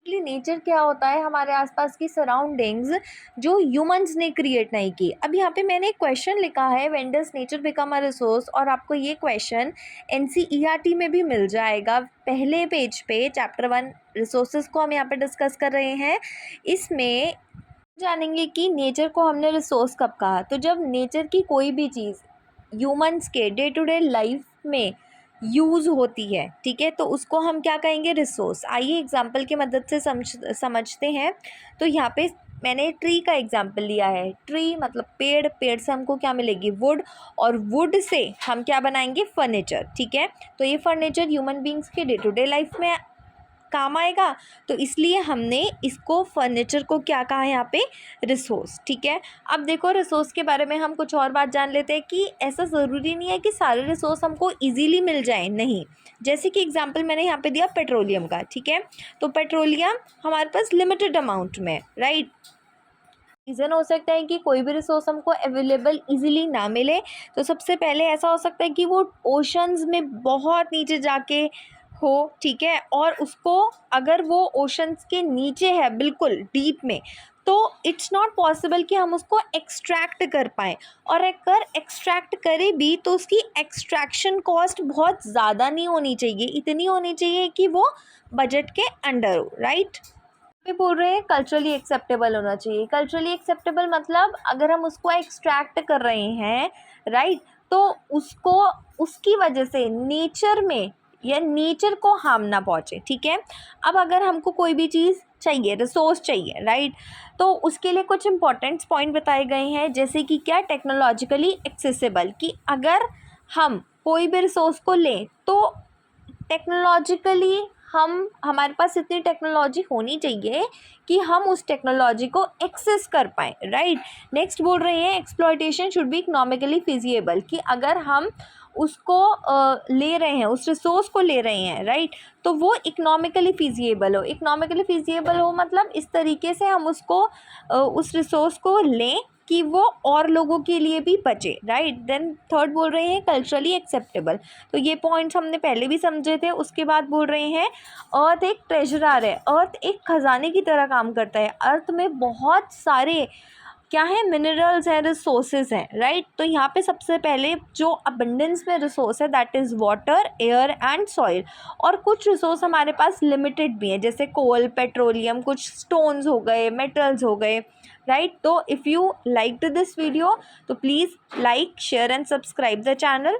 Nature क्या होता है, हमारे आसपास की सराउंडिंग्स जो ह्यूमंस ने क्रिएट नहीं की। अब यहाँ पे मैंने एक क्वेश्चन लिखा है, when does nature become a resource, और आपको ये क्वेश्चन एनसीईआरटी में भी मिल जाएगा। पहले पेज पे चैप्टर 1 रिसोर्सेज को हम यहाँ पे डिस्कस कर रहे हैं। इसमें जानेंगे कि नेचर को हमने रिसोर्स कब कहा। तो जब नेचर की कोई भी चीज़ ह्यूमंस के डे टू डे लाइफ में यूज़ होती है, ठीक है, तो उसको हम क्या कहेंगे, रिसोर्स। आइए एग्जांपल की मदद से समझते हैं। तो यहाँ पे मैंने ट्री का एग्जांपल लिया है। ट्री मतलब पेड़, पेड़ से हमको क्या मिलेगी, वुड, और वुड से हम क्या बनाएंगे, फर्नीचर, ठीक है। तो ये फर्नीचर ह्यूमन बींग्स के डे टू डे लाइफ में काम आएगा, तो इसलिए हमने इसको फर्नीचर को क्या कहा है यहाँ पे, रिसोर्स, ठीक है। अब देखो रिसोर्स के बारे में हम कुछ और बात जान लेते हैं कि ऐसा ज़रूरी नहीं है कि सारे रिसोर्स हमको इजीली मिल जाए, नहीं। जैसे कि एग्जांपल मैंने यहाँ पे दिया पेट्रोलियम का, ठीक है। तो पेट्रोलियम हमारे पास लिमिटेड अमाउंट में, राइट। रीज़न हो सकता है कि कोई भी रिसोर्स हमको अवेलेबल इजीली ना मिले। तो सबसे पहले ऐसा हो सकता है कि वो ओशंस में बहुत नीचे जाके हो, ठीक है, और उसको अगर वो ओशंस के नीचे है बिल्कुल डीप में, तो इट्स नॉट पॉसिबल कि हम उसको एक्सट्रैक्ट कर पाएँ। और अगर एक्सट्रैक्ट करें भी तो उसकी एक्सट्रैक्शन कॉस्ट बहुत ज़्यादा नहीं होनी चाहिए, इतनी होनी चाहिए कि वो बजट के अंडर हो, राइट। पे बोल रहे हैं कल्चरली एक्सेप्टेबल होना चाहिए। कल्चरली एक्सेप्टेबल मतलब अगर हम उसको एक्सट्रैक्ट कर रहे हैं, राइट, तो उसको उसकी वजह से नेचर में या नेचर को हार्म ना पहुँचे, ठीक है। अब अगर हमको कोई भी चीज़ चाहिए, रिसोर्स चाहिए, राइट, तो उसके लिए कुछ इंपॉर्टेंट पॉइंट बताए गए हैं, जैसे कि क्या, टेक्नोलॉजिकली एक्सेसिबल, कि अगर हम कोई भी रिसोर्स को लें तो टेक्नोलॉजिकली हमारे पास इतनी टेक्नोलॉजी होनी चाहिए कि हम उस टेक्नोलॉजी को एक्सेस कर पाएँ, राइट। नेक्स्ट बोल रहे हैं exploitation should be economically feasible, कि अगर हम उसको ले रहे हैं, उस रिसोर्स को ले रहे हैं, राइट, तो वो इकोनॉमिकली फिजिएबल हो। इकोनॉमिकली फिजिएबल हो मतलब इस तरीके से हम उसको उस रिसोर्स को लें कि वो और लोगों के लिए भी बचे, राइट। देन थर्ड बोल रहे हैं कल्चरली एक्सेप्टेबल। तो ये पॉइंट्स हमने पहले भी समझे थे। उसके बाद बोल रहे हैं अर्थ एक ट्रेजरार है, अर्थ एक खजाने की तरह काम करता है। अर्थ में बहुत सारे क्या है, मिनरल्स हैं, रिसोर्सेज हैं, राइट। तो यहाँ पे सबसे पहले जो अबंडेंस में रिसोर्स है that is water, air and soil. और कुछ रिसोर्स हमारे पास लिमिटेड भी हैं, जैसे कोल, पेट्रोलियम, कुछ स्टोन्स हो गए, मेटल्स हो गए, राइट। तो if you like this video तो please like, share and subscribe the channel.